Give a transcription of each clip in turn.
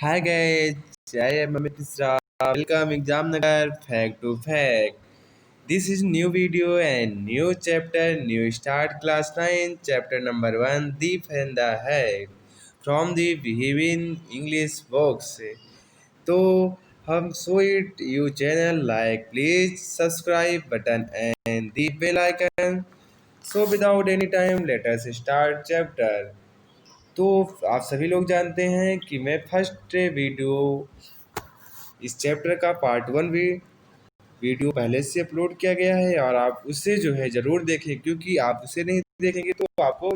Hi guys, I am Amit Misra. Welcome Examnagar Fact to Fact. This is new video and new chapter, new start class 9, chapter number 1, Deep and the Head from the Behaving English books. तो हम so it you channel like please subscribe button and the bell icon. So without any time let us start chapter. तो आप सभी लोग जानते हैं कि मैं फर्स्ट वीडियो इस चैप्टर का पार्ट वन भी वीडियो पहले से अपलोड किया गया है और आप उससे जो है ज़रूर देखें, क्योंकि आप उसे नहीं देखेंगे तो आपको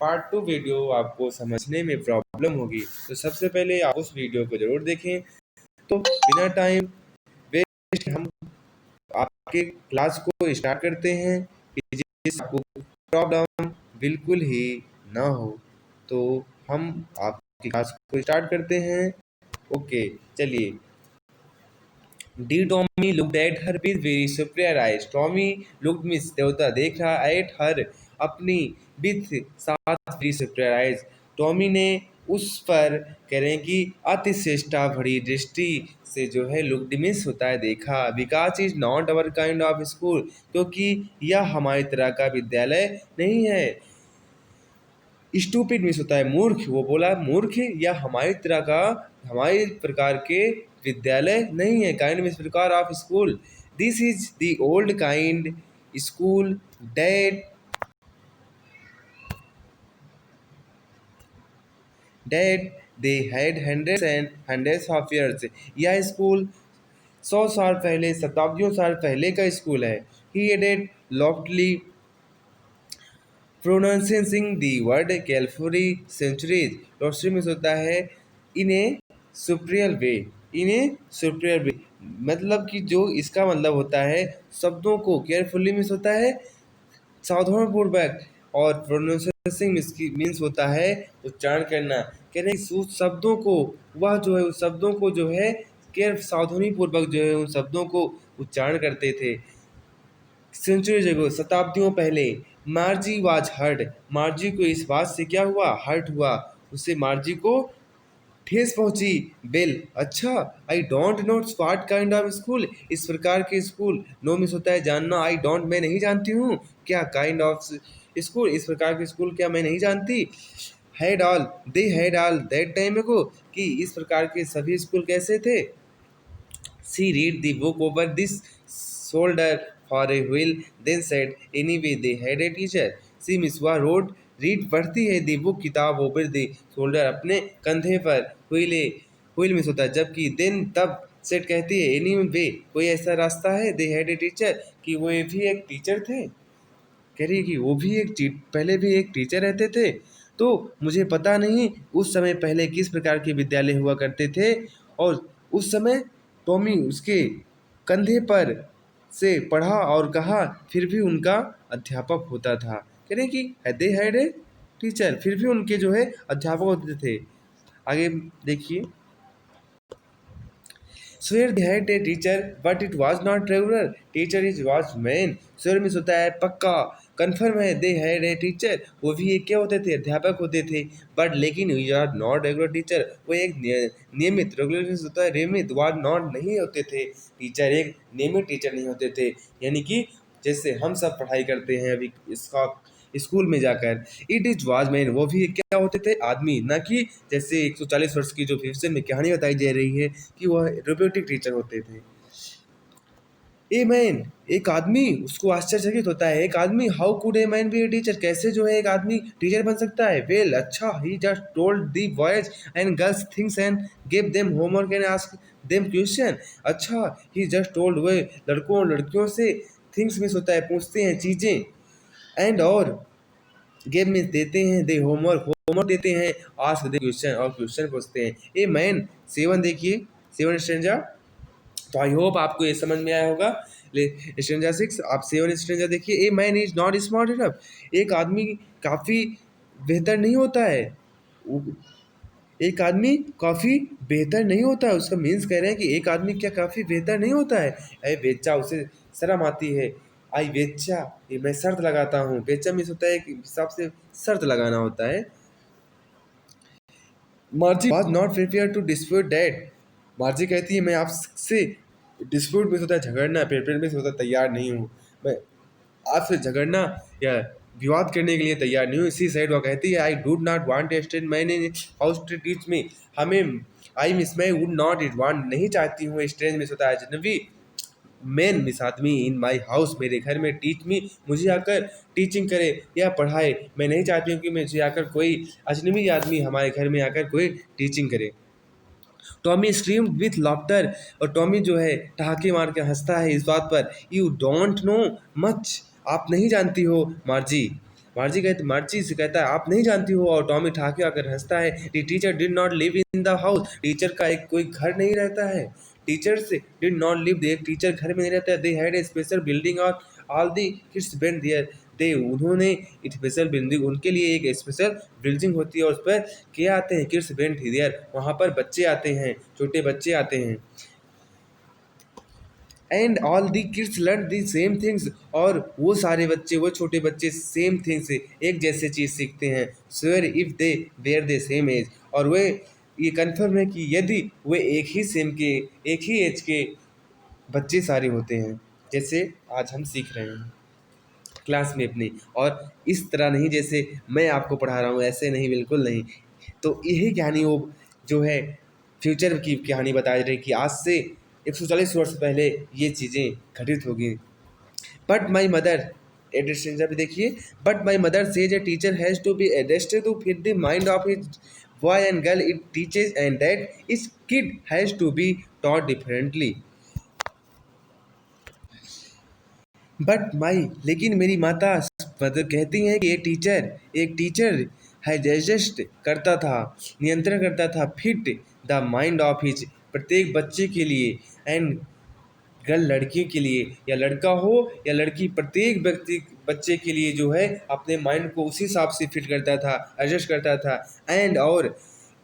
पार्ट टू वीडियो आपको समझने में प्रॉब्लम होगी. तो सबसे पहले आप उस वीडियो को ज़रूर देखें. तो बिना टाइम वेस्ट हम आपके क्लास को स्टार्ट करते हैं कि जिससे आपको प्रॉब्लम बिल्कुल ही ना हो. तो हम आपकी क्लास को स्टार्ट करते हैं. ओके, चलिए. D Tommy looked at her with very surprise eyes. Tommy looked miss देवता देख रहा एट हर अपनी विथ साथ वेरी सरप्राइज. टॉमी ने उस पर करें कि अतिचेष्टा भरी दृष्टि से जो है लुक्ड मिस होता है देखा. Because is not our kind of school, क्योंकि यह हमारी तरह का विद्यालय नहीं है. स्टूपिड मिस होता है मूर्ख. वो बोला मूर्ख या हमारी प्रकार के विद्यालय नहीं है. काइंड मिस प्रकार of school. This is the old kind school that they had hundreds and hundreds of years. यह स्कूल 100 साल पहले, शताब्दियों साल पहले का स्कूल है. He added loftily pronouncing the word कैलफरी सेंचुरीज. लॉटरी में होता है इन ए सुप्रियर वे. इन ए सुप्रियर वे मतलब कि जो इसका मतलब होता है शब्दों को केयरफुली मिस होता है सावधान पूर्वक, और प्रोनाउंसिंग मीन्स होता है उच्चारण करना. कह रहे हैं उस शब्दों को, वह जो है उस शब्दों को जो है केयर सावधानी पूर्वक जो है उन शब्दों को उच्चारण करते थे. सेंचुरीज एगो शताब्दियों पहले. मार्जी वाज हर्ट. मार्जी को इस बात से क्या हुआ, हर्ट हुआ. उससे मार्जी को ठेस पहुंची. बेल अच्छा. I don't know what kind of school. इस प्रकार के स्कूल. नो मिस होता है जानना. आई डोंट मैं नहीं जानती हूँ. क्या काइंड ऑफ स्कूल इस प्रकार के स्कूल क्या मैं नहीं जानती. Had all they had all that time को कि इस प्रकार के सभी स्कूल कैसे थे. She read the book over this shoulder for a while, then said, "Anyway, they had a teacher." She Miss वह रोड रीड पढ़ती है दी बुक किताब ओवर दी शोल्डर अपने कंधे पर. हुईल मिस होता है जबकि. देन तब सेट कहती है एनी वे कोई ऐसा रास्ता है. दे हैड ए टीचर कि वो भी एक टीचर थे. कह रही है कि वो भी पहले भी एक टीचर रहते थे. तो मुझे पता नहीं उस समय पहले किस प्रकार के विद्यालय हुआ करते थे. और उस समय टॉमी उसके कंधे पर से पढ़ा और कहा फिर भी उनका अध्यापक होता था. कह रहे कि दे हैड ए टीचर, फिर भी उनके जो है अध्यापक होते थे. आगे देखिए. Swear they had a teacher but it was not regular. Teacher is was man. Swear miss होता है पक्का, कन्फर्म है. दे हैड ए टीचर वो भी एक क्या होते थे, अध्यापक होते थे. बट लेकिन we are not regular teacher वो एक नियमित. रेगुलर मिस होता है नियमित. वाज नॉट नहीं होते थे. टीचर एक नियमित टीचर नहीं होते थे. यानी कि जैसे हम सब पढ़ाई करते हैं अभी इसका स्कूल में जाकर. इट इज वाज मैन वो भी क्या होते थे, आदमी. ना कि जैसे 140 वर्ष की जो फिक्शन में कहानी बताई जा रही है कि वह रोबोटिक टीचर होते थे. ए मैन एक आदमी. उसको आश्चर्यचकित होता है एक आदमी. How could a man B a teacher कैसे जो है एक आदमी टीचर बन सकता है. वेल अच्छा. He just told the boys and girls things and give them homework and ask them question. अच्छा. ही जस्ट टोल्ड वे लड़कों और लड़कियों से थिंग्स मिस होता है पूछते हैं चीज़ें. एंड और गेम में देते हैं दे होमवर्क देते हैं. आस्क दे क्वेश्चन और क्वेश्चन पूछते हैं. ए मैन 7 देखिए 7 स्ट्रेंजर. तो आई होप आपको ये समझ में आया होगा. स्ट्रेंजर 6 आप 7 स्ट्रेंजर देखिए. A man is not smart enough. एक आदमी काफ़ी बेहतर नहीं होता है. एक आदमी काफ़ी बेहतर नहीं होता है. उसका मीन्स कह रहे हैं कि एक आदमी क्या काफ़ी बेहतर नहीं होता है. अरे बेचा उसे शर्म आती है. आई बेचा ये मैं शर्त लगाता हूँ. बेचा मीन्स होता है कि हिसाब से शर्त लगाना होता है. Margie was not prepare to dispute that. Margie कहती है मैं आपसे डिस्प्यूट में होता है झगड़ना, प्रिपेयर में होता तैयार नहीं हूँ, मैं आपसे झगड़ना या विवाद करने के लिए तैयार नहीं हूँ। इसी साइड वो कहती है I do not want a stranger man in house to teach me. हमें आई मिस मैं वुड नॉट इट वांट नहीं चाहती हूँ स्ट्रेंज मिस होता है अजनबी मैन मिस आदमी इन माई हाउस मेरे घर में टीच मी मुझे आकर टीचिंग करे या पढ़ाए। मैं नहीं चाहती हूँ कि मुझे आकर कोई अजनबी आदमी हमारे घर में आकर कोई टीचिंग करे। टॉमी स्ट्रीम्ड विथ लॉफ्टर और टॉमी जो है ठहाके मार के हंसता है इस बात पर। यू डोंट नो मच आप नहीं जानती हो मार्जी। मार्जी से कहता है आप नहीं जानती हो और टॉमी ठहाके आकर हंसता है। The teacher did not live in the house teacher का एक कोई घर नहीं रहता है। टीचर्स डिड नॉट लिव एक टीचर घर में नहीं रहता है। They had a special building और all the kids went there they उन्होंने एक स्पेशल बिल्डिंग उनके लिए एक स्पेशल बिल्डिंग होती है और उस पर क्या आते हैं किड्स वेंट देयर वहाँ पर बच्चे आते हैं छोटे बच्चे आते हैं। And all the kids learn the same things और वो सारे बच्चे वो छोटे बच्चे सेम थिंग्स एक जैसे चीज़ सीखते हैं। Swear if they there they same age और वे ये कन्फर्म है कि यदि वे एक ही एज के बच्चे सारे होते हैं जैसे आज हम सीख रहे हैं क्लास में अपनी और इस तरह नहीं जैसे मैं आपको पढ़ा रहा हूँ ऐसे नहीं बिल्कुल नहीं। तो यही कहानी वो जो है फ्यूचर की कहानी बताई रही कि आज से 140 वर्ष पहले ये चीज़ें घटित होगी। बट माई मदर एड्रेस भी देखिए but my mother says a teacher has to be adjusted to fit the mind of his boy and girl it teaches and that इस kid has to be taught differently. But my लेकिन मेरी माता मतलब कहती हैं कि एक teacher है एडजस्ट करता था नियंत्रण करता था fit the mind of his प्रत्येक बच्चे के लिए एंड गर्ल लड़की के लिए या लड़का हो या लड़की प्रत्येक व्यक्ति बच्चे के लिए जो है अपने माइंड को उसी हिसाब से फिट करता था एडजस्ट करता था। एंड और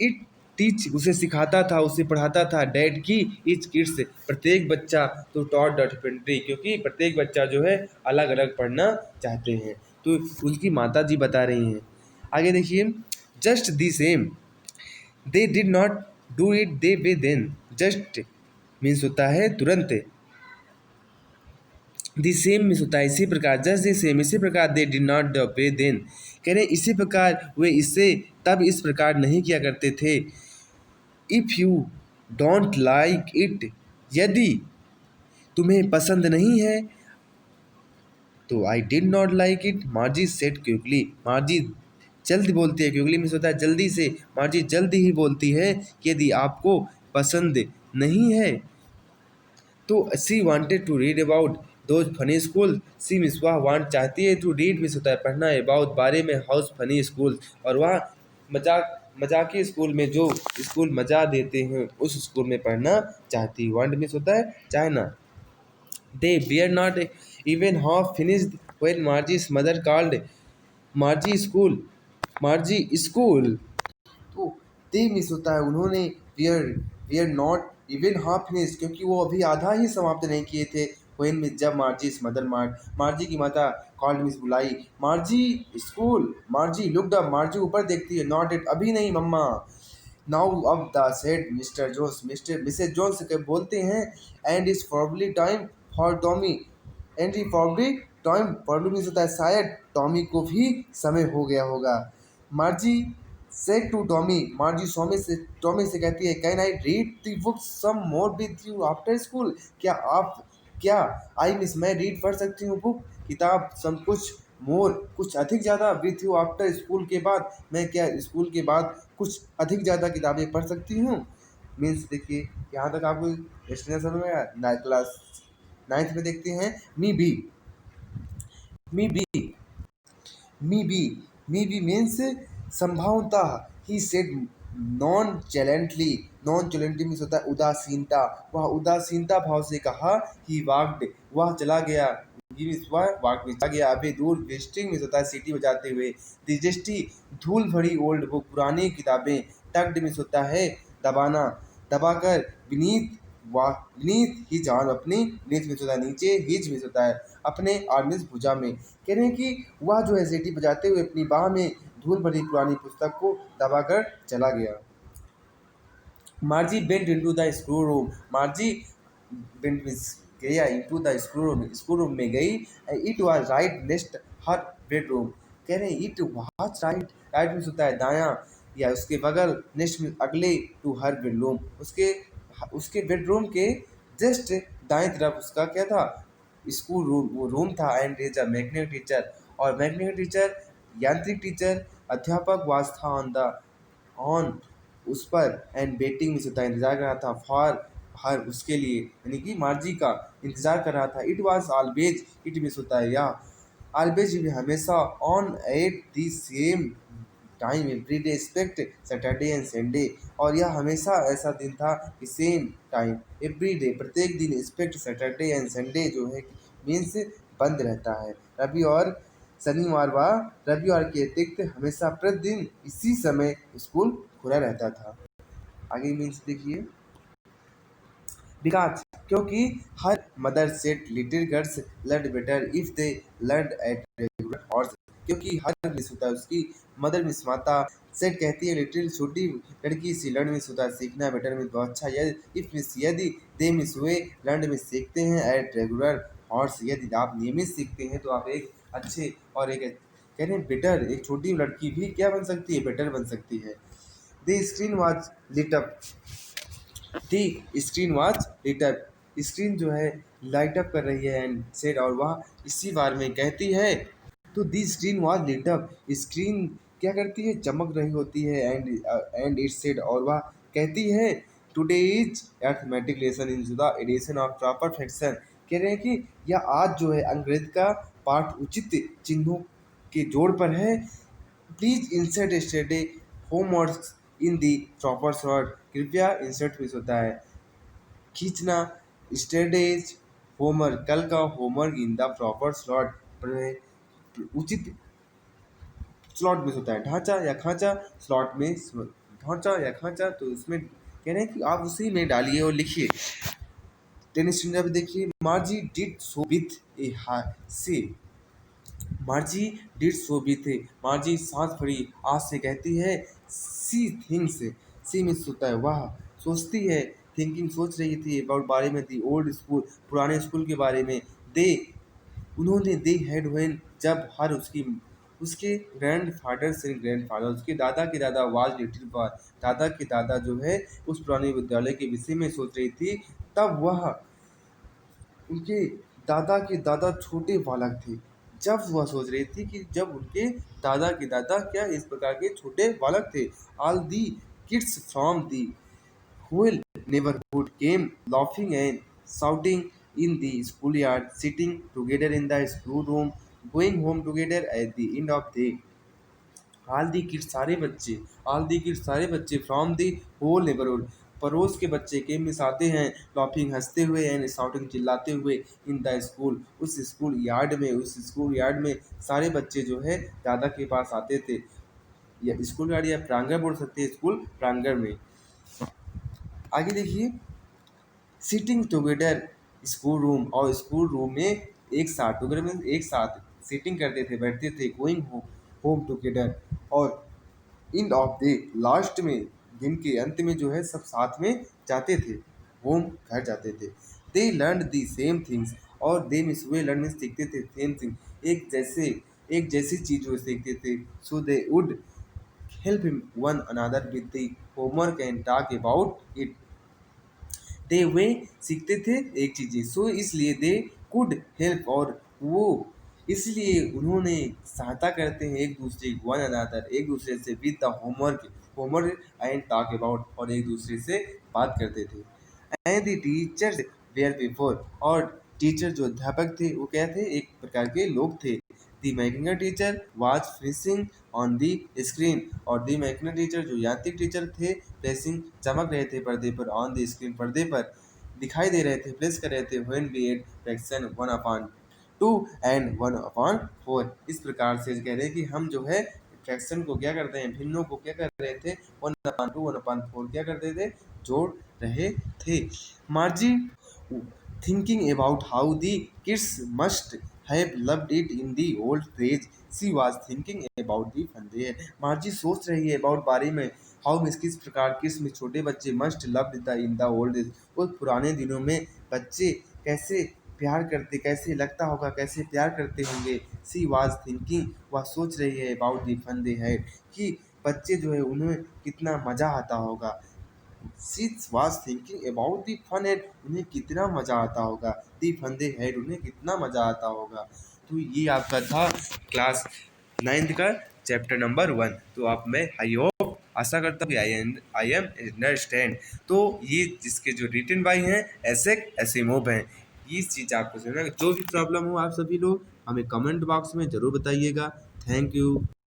इट टीच उसे सिखाता था उसे पढ़ाता था डैड की इच किड्स प्रत्येक बच्चा तो टॉट डॉट डिफरेंटली क्योंकि प्रत्येक बच्चा जो है अलग अलग पढ़ना चाहते हैं। तो उनकी माता जी बता रही हैं। आगे देखिए just the same they did not do it they way then just means होता है तुरंत दी सेम मीन्स होता है इसी प्रकार जस्ट दी सेम इसी प्रकार they did not the way then कह रहे इसी प्रकार वे इससे तब इस प्रकार नहीं किया करते थे। If you don't like it यदि तुम्हें पसंद नहीं है तो I did not like it मार्जी said quickly मार्जी जल्द बोलती है क्विकली मीन्स होता है जल्दी से मार्जी जल्दी ही बोलती है कि यदि आपको पसंद नहीं है तो she wanted to read about those funny school she मिस वह वांट चाहती है टू रीड मिस होता है पढ़ना अबाउट बारे में हाउस फनी स्कूल और वह मजाकी स्कूल में जो स्कूल मजा देते हैं उस स्कूल में पढ़ना चाहती है। वांट मिस होता है चाहना। They were not even half finished when Margie's mother called Margie school. तो दे मिस होता है उन्होंने were were not even half finish क्योंकि वो अभी आधा ही समाप्त नहीं किए थे। व्हेन मिस जब मार्जी's मदर मार्जी की माता कॉल्ड मिस बुलाई Margie school Margie looked up Margie ऊपर देखती है नॉट इट अभी नहीं मम्मा। नाउ अब the said mister Jones Mrs Jones के बोलते हैं and is probably time for Tommy and he probably time problem means होता है शायद टॉमी को भी समय हो गया होगा। Margie said to Tommy Margie Tommy से कहती है can I read the book some more with you after school क्या आई मिस मैं रीड पढ़ सकती हूँ बुक किताब सम कुछ मोर कुछ अधिक ज़्यादा विथ यू आफ्टर स्कूल के बाद मैं क्या स्कूल के बाद कुछ अधिक ज़्यादा किताबें पढ़ सकती हूँ। मीन्स देखिए यहाँ तक आपको एक्सप्लेनेशन समझ में आया। क्लास 9th में देखते हैं maybe maybe maybe means संभावतः he said nonchalantly means होता है उदासीनता वह उदासीनता भाव से कहा ही वाक्ड वह चला गया अभी दूर विजिटिंग मीन्स होता है सीटी बजाते हुए दिजस्टी धूल भरी ओल्ड बुक पुरानी किताबें टग्ड मीन्स होता है दबाना दबाकर बीनीथ ही जान अपनी बीनीथ मीन्स होता है नीचे हिज मीन्स होता है अपने और मीन्स भुजा में कह रहे हैं कि वह जो है सीटी बजाते हुए अपनी बाह में धूल भरी पुरानी पुस्तक को दबाकर चला गया। Margie went into the schoolroom. Margie went with गया into the schoolroom. Schoolroom में गई. It was right next her bedroom. कह रहे हैं it was right. Right में होता है दायां या उसके बगल. Next में अगले to her bedroom. उसके उसके बेडरूम के जस्ट दाएं तरफ उसका क्या था, स्कूल रूम, वो रूम था. And is a mechanic teacher, और मैकेनिक टीचर यांत्रिक टीचर अध्यापक वाज था ऑन उस पर. एंड वेटिंग में होता है इंतजार कर रहा था. फॉर हर उसके लिए, यानी कि मार्जी का इंतजार कर रहा था. It was always, it miss होता है या ऑलवेज भी हमेशा. On at the same time every day expect Saturday and Sunday, और यह हमेशा ऐसा दिन था कि सेम टाइम एवरी डे प्रत्येक दिन एक्सपेक्ट सैटरडे एंड संडे जो है मीन्स बंद रहता है. रवि और शनिवार व रविवार के अतिरिक्त हमेशा प्रतिदिन इसी समय स्कूल खुला रहता था. आगे मीन्स देखिए. बिकॉज क्योंकि her mother said little girls learn better if they learn at regular horse. क्योंकि हर मिस होता है उसकी मदर मिस माता सेट कहती है लिटिल छोटी लड़की सी लर्न मिस होता है सीखना बेटर मिस बहुत अच्छा. यदि इफ मिस यदि दे मिस हुए लर्न मिस सीखते हैं एट रेगुलर हॉर्स यदि आप नियमित सीखते हैं तो आप एक अच्छे और एक कह रहे हैं बेटर, एक छोटी लड़की भी क्या बन सकती है, बेटर बन सकती है. The screen was lit up. The screen watch lit up. Screen जो है लाइट अप कर रही है. एंड सेड, और वह इसी बार में कहती है. तो the screen watch lit up. Screen क्या करती है, चमक रही होती है. एंड इट सेड, और वह कहती है today is arithmetic lesson in the addition of proper fraction. कह रहे हैं कि यह आज जो है अंग्रेज का पाठ उचित चिन्हों के जोड़ पर है. Please insert study homework in the proper short. कृपया इंसर्ट मिस होता है खींचना स्टडीज होमवर्क कल का homework in the proper slot. उचित स्लॉट मिस होता है ढांचा या खांचा. स्लॉट में ढांचा या खांचा, तो इसमें कह रहे हैं कि आप उसी में डालिए और लिखिए. टेनिस इंडिया पे देखिए. मार्जी डिड सो विथ ए से. मार्जी डिड सो भी थे. मार्जी सांस भरी आज से कहती है. सी थिंग्स, सी मिस होता है वह सोचती है. थिंकिंग सोच रही थी अबाउट बारे में. दी ओल्ड स्कूल पुराने स्कूल के बारे में. दे उन्होंने दे हैड व्हेन जब हर उसकी उसके ग्रैंड फादर से ग्रैंड फादर उसके दादा के दादा वाज लिटिल बॉय. दादा के दादा जो है उस पुराने विद्यालय के विषय में सोच रही थी. तब वह उनके दादा के दादा छोटे बालक थे. जब वह सोच रही थी कि जब उनके दादा के दादा क्या इस प्रकार के छोटे बालक थे. All the kids from the whole neighborhood came laughing and shouting in the schoolyard, sitting together in the schoolroom, going home together at the end of the all the kids सारे बच्चे. ऑल दी किड्स सारे बच्चे from the whole neighbourhood पड़ोस के बच्चे के miss आते हैं. लॉफिंग हंसते हुए एंड शाउटिंग चिल्लाते हुए इन द स्कूल उस स्कूल यार्ड में. उस स्कूल यार्ड में सारे बच्चे जो है दादा के पास आते थे. या स्कूल यार्ड या प्रांगण बोल सकते हैं, स्कूल प्रांगण में. आगे देखिए. सिटिंग टुगेदर स्कूल रूम, और स्कूल रूम में एक साथ टुगेदर में एक साथ सिटिंग करते थे, बैठते थे. गोइंग होम टुगेदर, और एंड ऑफ डे लास्ट में दिन के अंत में जो है सब साथ में जाते थे, होम घर जाते थे. They learn the same things, और दे मिस वे लर्न मिस सीखते थे सेम थिंग एक जैसी चीज वो सीखते थे. So they would help one another with the homework and talk about it. They वे सीखते थे एक चीज़ें, सो इसलिए दे कुड हेल्प, और वो इसलिए उन्होंने सहायता करते हैं एक दूसरे को. वन अनदर एक दूसरे से with the homework and talk about, और एक दूसरे से बात करते थे. And the teachers were before, और टीचर जो अध्यापक थे वो क्या थे, एक प्रकार के लोग थे. The mechanical teacher was finishing on the screen, और द मैकेनिकल टीचर जो यांत्रिक टीचर थे प्लेसिंग चमक रहे थे पर्दे पर. ऑन द स्क्रीन पर्दे पर दिखाई दे रहे थे, प्लेस कर रहे थे. When we add fraction 1/2 and 1/4. इस प्रकार से कह रहे हैं कि हम जो है फ्रैक्शन को क्या करते हैं, भिन्नों को क्या कर रहे थे, 1/2 1/4 क्या करते थे, जोड़ रहे थे. मार्जी thinking about how the kids must have loved it in the old phrase. She was thinking about the fun there. मार्जी सोच रही है about बारे में हाउ मिस किस प्रकार किस में छोटे बच्चे must love the in the old days, उस पुराने दिनों में बच्चे कैसे प्यार करते, कैसे लगता होगा, कैसे प्यार करते होंगे. सी वाज थिंकिंग, वह सोच रही है about the fun they had, कि बच्चे जो है उन्हें कितना मज़ा आता होगा. She was thinking about the fun had, उन्हें कितना मज़ा आता होगा. द फन दे हैड, उन्हें कितना मज़ा आता होगा. तो ये आपका था क्लास 9th का चैप्टर नंबर 1. तो आप मैं आई होप आशा करता हूँ आई एम अंडरस्टैंड. तो ये जिसके जो रिटन बाई हैं एसेक एसिमोव हैं. ये चीज़ आपको समझना, जो भी प्रॉब्लम हो आप सभी लोग हमें कमेंट बॉक्स में ज़रूर बताइएगा. Thank you.